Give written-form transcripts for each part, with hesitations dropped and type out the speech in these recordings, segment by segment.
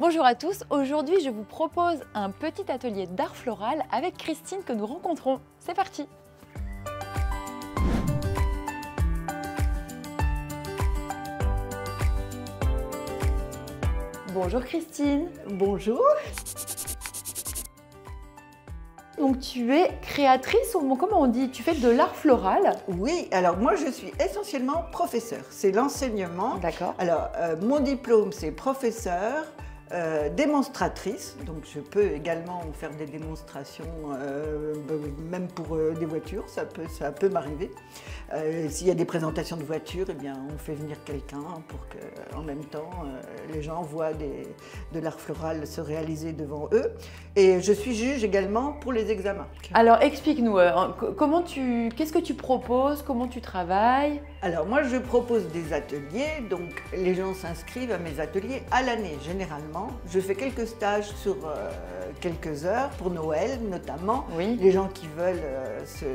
Bonjour à tous, aujourd'hui je vous propose un petit atelier d'art floral avec Christine que nous rencontrons. C'est parti! Bonjour Christine. Bonjour. Donc tu es créatrice, ou comment on dit? Tu fais de l'art floral? Oui, alors moi je suis essentiellement professeur, c'est l'enseignement. D'accord. Alors mon diplôme c'est professeur, démonstratrice, donc je peux également faire des démonstrations, même pour des voitures, ça peut m'arriver. S'il y a des présentations de voitures, eh bien, on fait venir quelqu'un pour qu'en même temps les gens voient de l'art floral se réaliser devant eux. Et je suis juge également pour les examens. Alors explique-nous, qu'est-ce que tu proposes, comment tu travailles? Alors moi je propose des ateliers, donc les gens s'inscrivent à mes ateliers à l'année généralement. Je fais quelques stages sur quelques heures pour Noël notamment. Oui. Les gens qui veulent se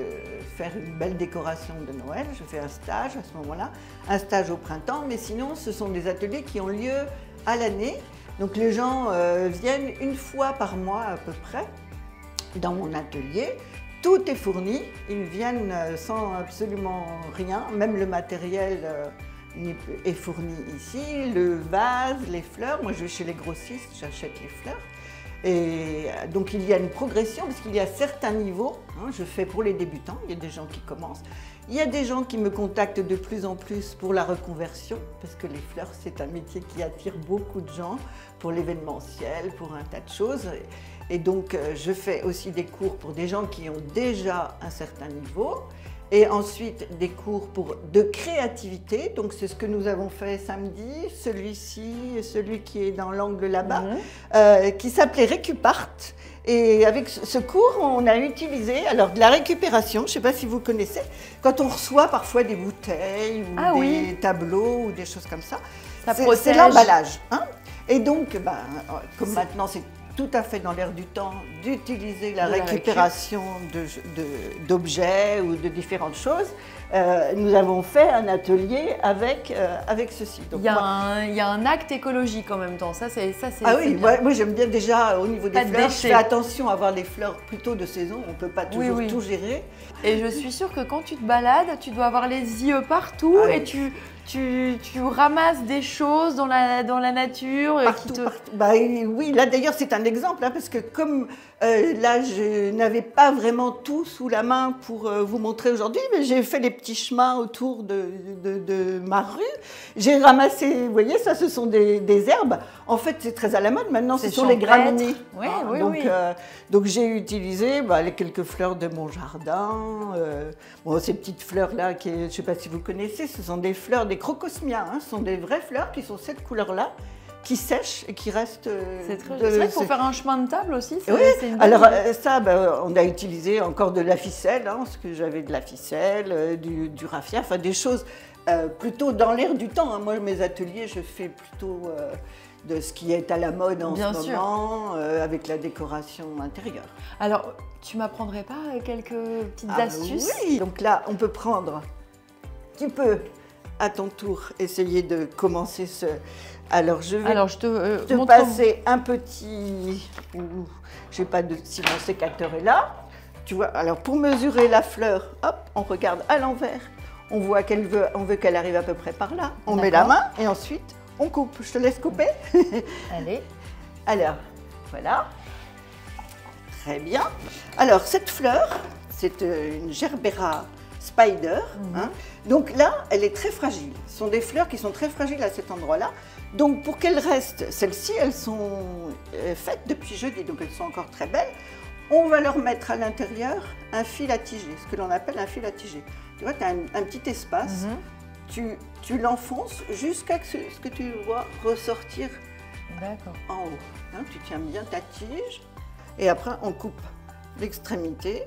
faire une belle décoration de Noël, je fais un stage à ce moment-là, un stage au printemps, mais sinon ce sont des ateliers qui ont lieu à l'année. Donc les gens viennent une fois par mois à peu près dans mon atelier. Tout est fourni, ils viennent sans absolument rien, même le matériel est fourni ici, le vase, les fleurs. Moi je vais chez les grossistes, j'achète les fleurs. Et donc il y a une progression parce qu'il y a certains niveaux, hein, je fais pour les débutants, il y a des gens qui commencent. Il y a des gens qui me contactent de plus en plus pour la reconversion, parce que les fleurs c'est un métier qui attire beaucoup de gens pour l'événementiel, pour un tas de choses. Et donc je fais aussi des cours pour des gens qui ont déjà un certain niveau. Et ensuite des cours de créativité, donc c'est ce que nous avons fait samedi, celui-ci, celui qui est dans l'angle là-bas, qui s'appelait Récupart. Et avec ce cours, on a utilisé alors de la récupération, je ne sais pas si vous connaissez, quand on reçoit parfois des bouteilles ou des tableaux ou des choses comme ça, c'est l'emballage. Hein, et donc, comme maintenant c'est tout à fait dans l'air du temps d'utiliser la récupération d'objets ou de différentes choses. Nous avons fait un atelier avec ceci. Donc, il y a un acte écologique en même temps, ça c'est Ah oui, moi j'aime bien déjà au niveau des fleurs, je fais attention à avoir les fleurs plutôt de saison, on ne peut pas toujours tout gérer. Et je suis sûre que quand tu te balades, tu dois avoir les yeux partout et tu ramasses des choses dans la nature. Partout. Oui, là d'ailleurs c'est un exemple, hein, parce que comme là je n'avais pas vraiment tout sous la main pour vous montrer aujourd'hui, mais j'ai fait les petits chemins autour de ma rue. J'ai ramassé, vous voyez, ça ce sont des herbes. En fait c'est très à la mode maintenant, ce sont les graminées. Donc j'ai utilisé les quelques fleurs de mon jardin. Ces petites fleurs là, je ne sais pas si vous connaissez, ce sont des fleurs, des crocosmias, hein, ce sont des vraies fleurs qui sont cette couleur-là, qui sèchent et qui restent... C'est vrai qu'il faut faire un chemin de table aussi. Oui, alors ça, on a utilisé encore de la ficelle, hein, parce que j'avais de la ficelle, du raffia, enfin des choses plutôt dans l'air du temps. Hein. Moi, mes ateliers, je fais plutôt de ce qui est à la mode en ce moment, avec la décoration intérieure. Alors, tu m'apprendrais pas quelques petites astuces? Oui, donc là, on peut prendre... Tu peux, à ton tour, essayer de commencer ce... Alors, je vais te passer un petit... Je ne sais pas si mon sécateur est là. Tu vois, alors pour mesurer la fleur, hop, on regarde à l'envers. On voit on veut qu'elle arrive à peu près par là. On met la main et ensuite, on coupe. Je te laisse couper. Allez. Alors, voilà. Très bien. Alors, cette fleur, c'est une Gerbera Spider. Hein. Donc là, elle est très fragile. Ce sont des fleurs qui sont très fragiles à cet endroit-là. Donc pour qu'elles restent, celles-ci, elles sont faites depuis jeudi, donc elles sont encore très belles. On va leur mettre à l'intérieur un fil à tiger, ce que l'on appelle un fil à tiger. Tu vois, tu as un petit espace, tu l'enfonces jusqu'à ce que tu vois ressortir en haut. Hein, tu tiens bien ta tige et après on coupe l'extrémité.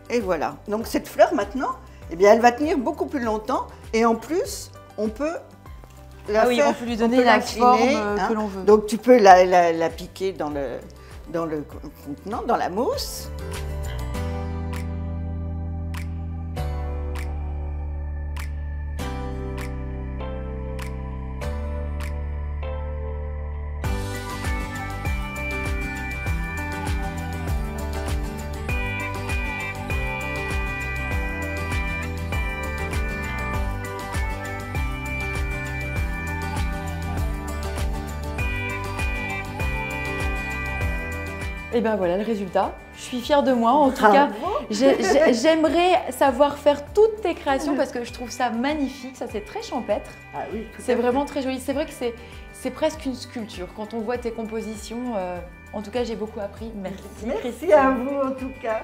Et voilà. Donc cette fleur maintenant, eh bien, elle va tenir beaucoup plus longtemps et en plus, on peut la faire, on peut lui donner la forme que l'on veut. Donc tu peux la piquer dans le contenant, dans la mousse. Et ben voilà le résultat. Je suis fière de moi. En tout cas, j'aimerais savoir faire toutes tes créations parce que je trouve ça magnifique. Ça, c'est très champêtre. Ah oui, c'est vraiment très joli. C'est vrai que c'est presque une sculpture. Quand on voit tes compositions, en tout cas, j'ai beaucoup appris. Merci. Merci à vous en tout cas.